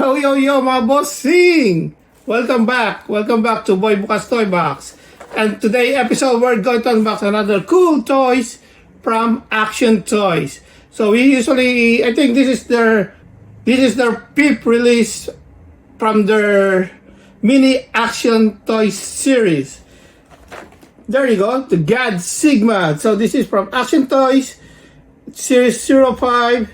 Yo, mga bossing! Welcome back to Boy Bukas Toy Box. And today episode, we're going to unbox another cool toys from Action Toys. So we usually, I think this is their fifth release from their mini Action Toys series. There you go, the Godsigma. So this is from Action Toys, series 05,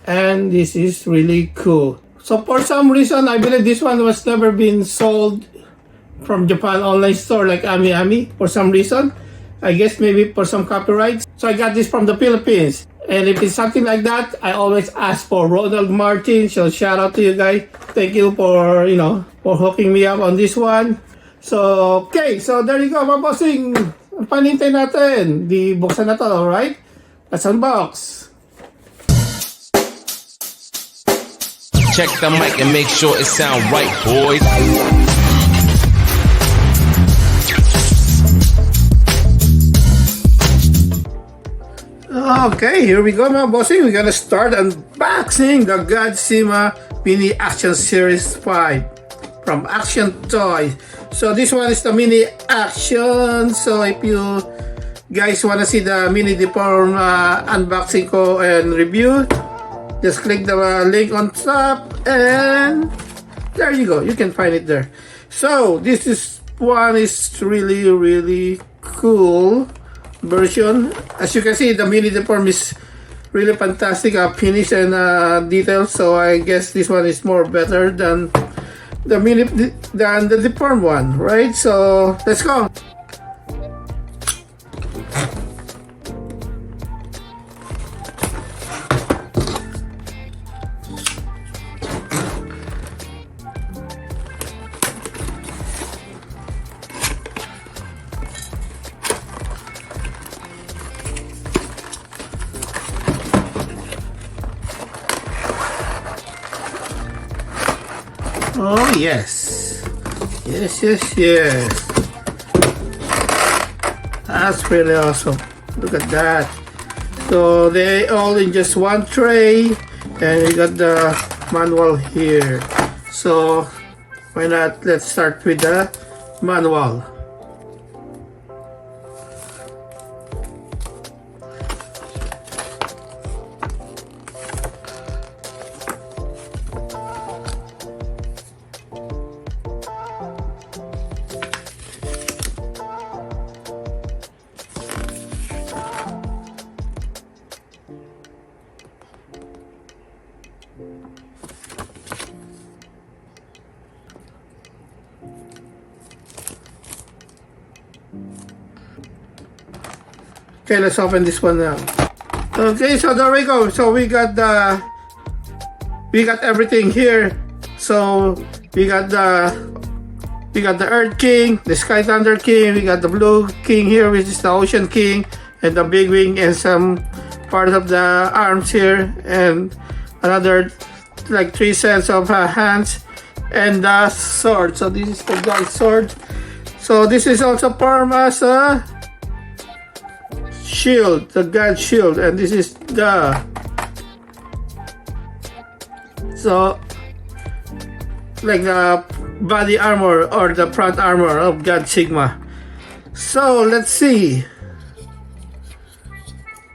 and this is really cool. So for some reason, I believe this one was never been sold from Japan online store like Ami. For some reason, I guess maybe for some copyrights. So I got this from the Philippines. And if it's something like that, I always ask for Ronald Martin. So shout out to you guys. Thank you for, for hooking me up on this one. So, okay. So there you go, mga bossing. Ang panintay natin. Di buksan na to, alright? Let's unbox. Check the mic and make sure it sound right, boys. Okay, here we go, mga bossing. We're gonna start unboxing the Godsigma Mini Action Series 5 from Action Toys. So this one is the Mini Action. So if you guys wanna see the mini deform unboxing ko and review, just click the link on top and there you go. You can find it there. So this one is really cool version. As you can see, the mini deform is really fantastic finish and detail. So I guess this one is more better than the deform one, right? So let's go. Oh yes. That's really awesome. Look at that. So they all in just one tray, and we got the manual here. So why not, let's start with the manual. Okay, let's open this one now. Okay, so there we go. So we got everything here. So we got the Earth King, the Sky Thunder King, we got the Blue King here, which is the Ocean King, and the Big Wing, and some part of the arms here, and another like 3 sets of hands, and the sword. So this is the God sword. So this is also formed as a shield, the God shield, and this is the like the body armor or the front armor of Godsigma. So let's see.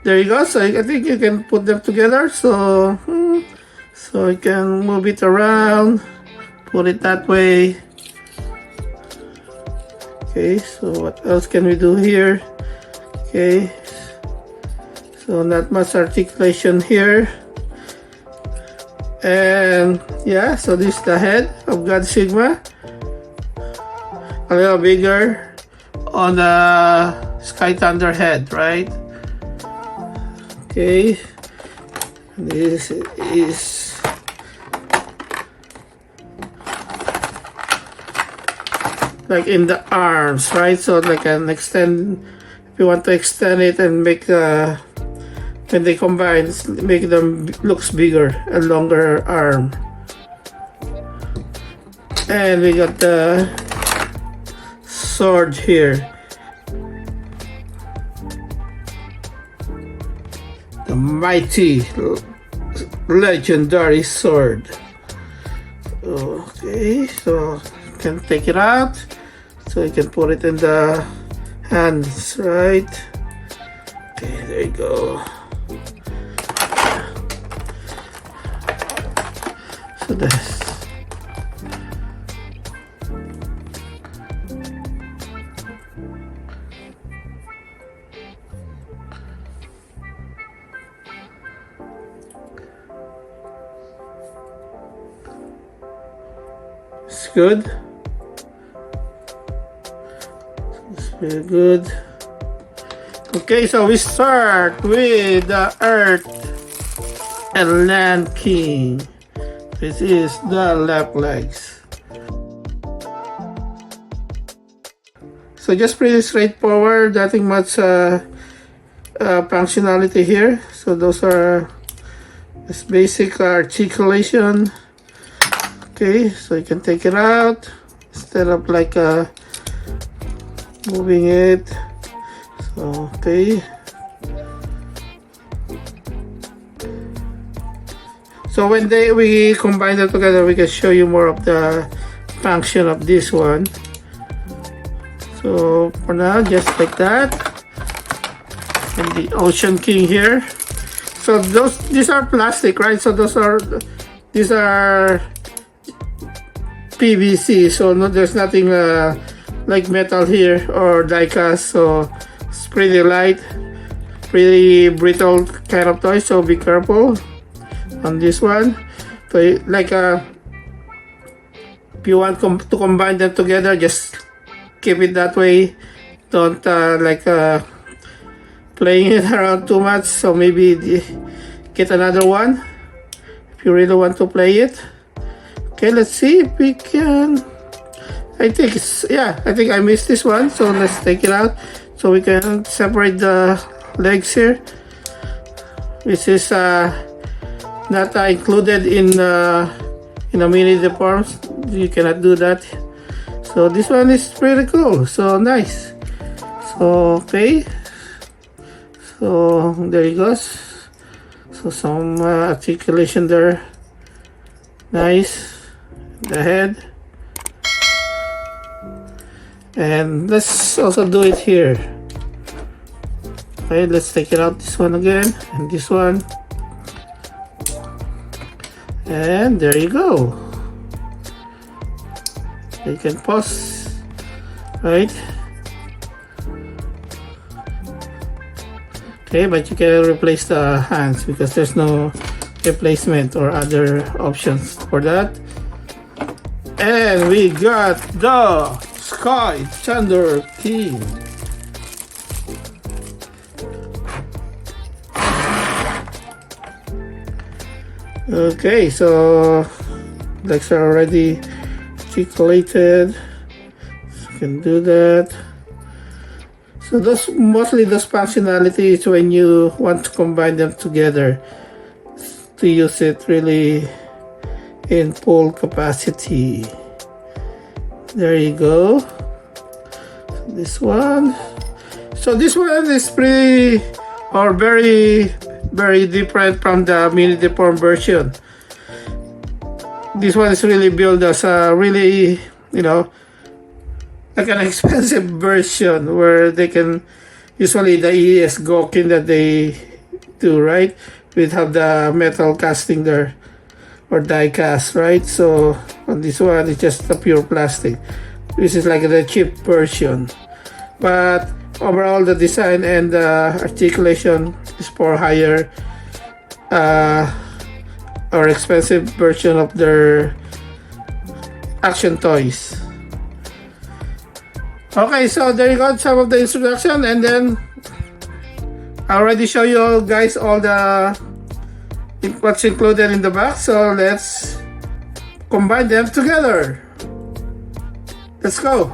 There you go. So I think you can put them together. So you can move it around, put it that way. Okay, so what else can we do here? Okay, so not much articulation here. And yeah, so this is the head of Godsigma. A little bigger on the Sky Thunder head, right? Okay, this is like in the arms, right? So like can extend, if you want to extend it and make when they combine, make them looks bigger and longer arm. And we got the sword here, the mighty legendary sword. Okay, so you can take it out, so you can put it in the hands, right? Okay, there you go. So that's it's good. It's very good. Okay, so we start with the Earth and Land King. This is the left legs. So just pretty straightforward, nothing much functionality here. So those are just basic articulation. Okay, so you can take it out instead of like moving it. So okay. So when we combine them together, we can show you more of the function of this one. So for now, just like that. And the Ocean King here. So these are plastic, right? So these are PVC. So there's nothing like metal here or die cast. So it's pretty light, pretty brittle kind of toy. So be careful on this one. So like if you want to combine them together, just keep it that way. Don't playing it around too much. So maybe get another one if you really want to play it. Okay, let's see if we can. I think I missed this one, so let's take it out so we can separate the legs here, which is not included in a mini deforms. You cannot do that. So this one is pretty cool, so nice. So okay, so there it goes. So some articulation there, nice. The head, and let's also do it here. Okay, let's take it out, this one again, and this one. And there you go. You can pause, right? Okay, but you can replace the hands because there's no replacement or other options for that. And we got the Sky Thunder King. Okay, so legs are already articulated. So you can do that. So mostly those functionalities when you want to combine them together to use it really in full capacity. There you go. This one. So this one is pretty or very different from the mini deform version. This one is really built as a really, like an expensive version where they can usually the ES Gokin that they do, right? We have the metal casting there or die cast, right? So on this one it's just a pure plastic. This is like the cheap version, but overall the design and the articulation is for higher or expensive version of their action toys. Okay, so there you go, some of the introduction, and then I already show you guys all the what's included in the box. So let's combine them together. Let's go.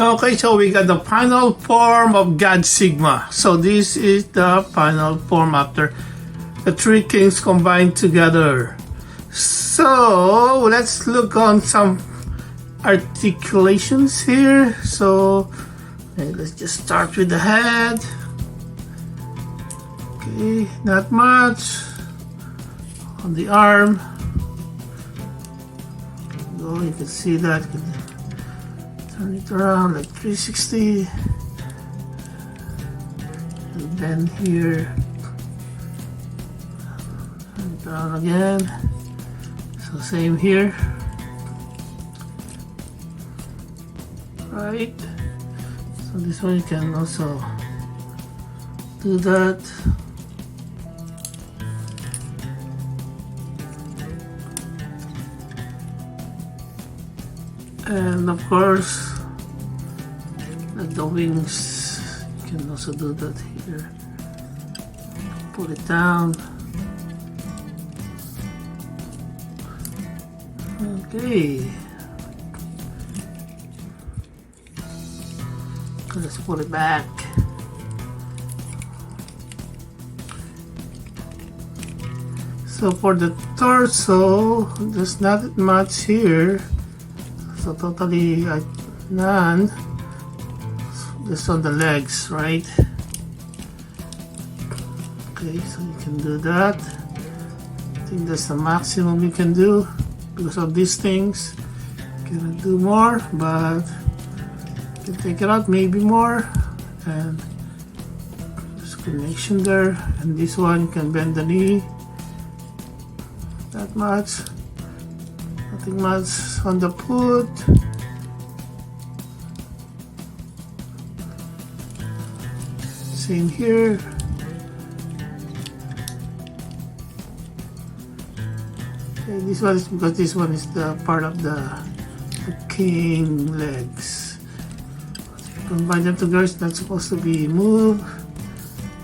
Okay, so we got the final form of Godsigma. So this is the final form after the three kings combined together. So let's look on some articulations here. So let's just start with the head. Okay, not much. On the arm. Oh, you can see that. You can turn it around like 360. And then here. Turn it around again. So same here. Right. So this one you can also do that. And of course, like the wings, you can also do that here. Put it down. Okay. Let's put it back. So for the torso, there's not much here. So totally none. Just on the legs, right? Okay, so you can do that. I think that's the maximum you can do because of these things. You can do more, but you can take it out, maybe more. And there's connection there. And this one, you can bend the knee. Not much. Nothing much on the foot. Same here. Okay, this one is because this one is the part of the king legs. So you combine them together, it's not supposed to be moved.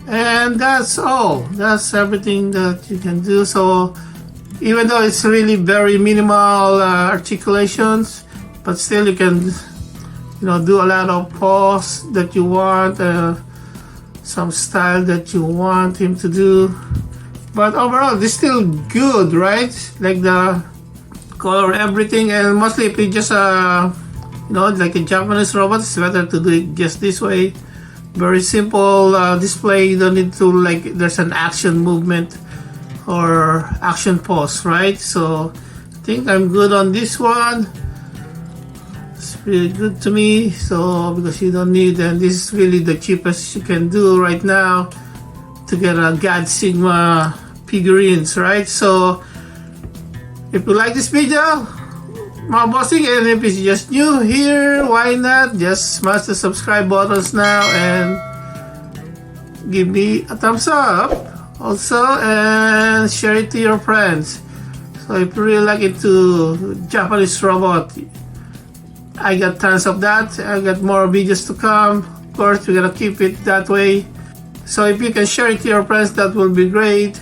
And that's all. That's everything that you can do. So even though it's really very minimal articulations, but still you can, do a lot of pose that you want, some style that you want him to do. But overall, it's still good, right? Like the color, everything, and mostly if you just, like a Japanese robot, it's better to do it just this way. Very simple display. You don't need to there's an action movement or action pose, right? So I think I'm good on this one. It's really good to me. So because you don't need, and this is really the cheapest you can do right now to get a Godsigma figurines, right? So if you like this video, mga bossing, and if it's just new here, why not just smash the subscribe buttons now and give me a thumbs up also, and share it to your friends. So if you really like it to Japanese robot, I got tons of that. I got more videos to come. Of course, we're gonna keep it that way. So if you can share it to your friends, that will be great.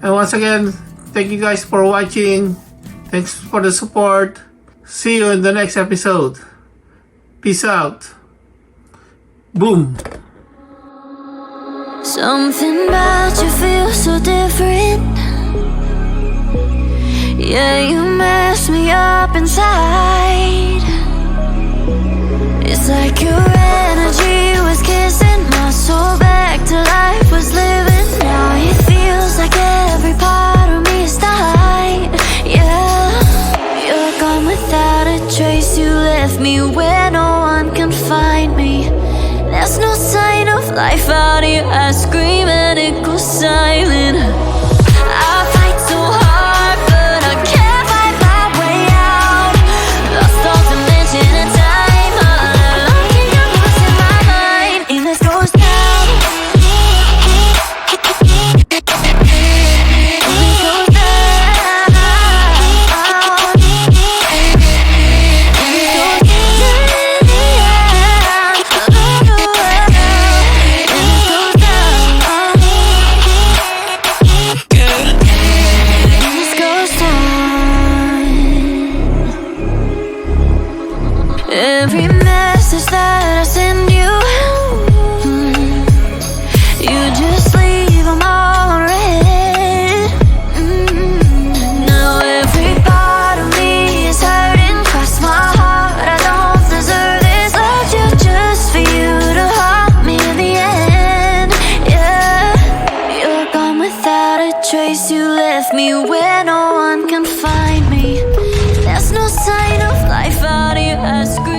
And once again, thank you guys for watching. Thanks for the support. See you in the next episode. Peace out. Boom. Something about you feels so different. Yeah, you mess me up inside. It's like your energy was kissing my soul back to life, was living. Now it feels like every part of me is dying. Yeah, you're gone without a trace. You left me where no one can find me. There's no sign of life out here. I scream and it goes silent. I fight so hard, but I can't fight my way out. Lost all dimension and time. All alone, keep your voice in my mind. And this goes down. And this goes down. And this goes down. trace. You left me where no one can find me. There's no sign of life out here. I scream.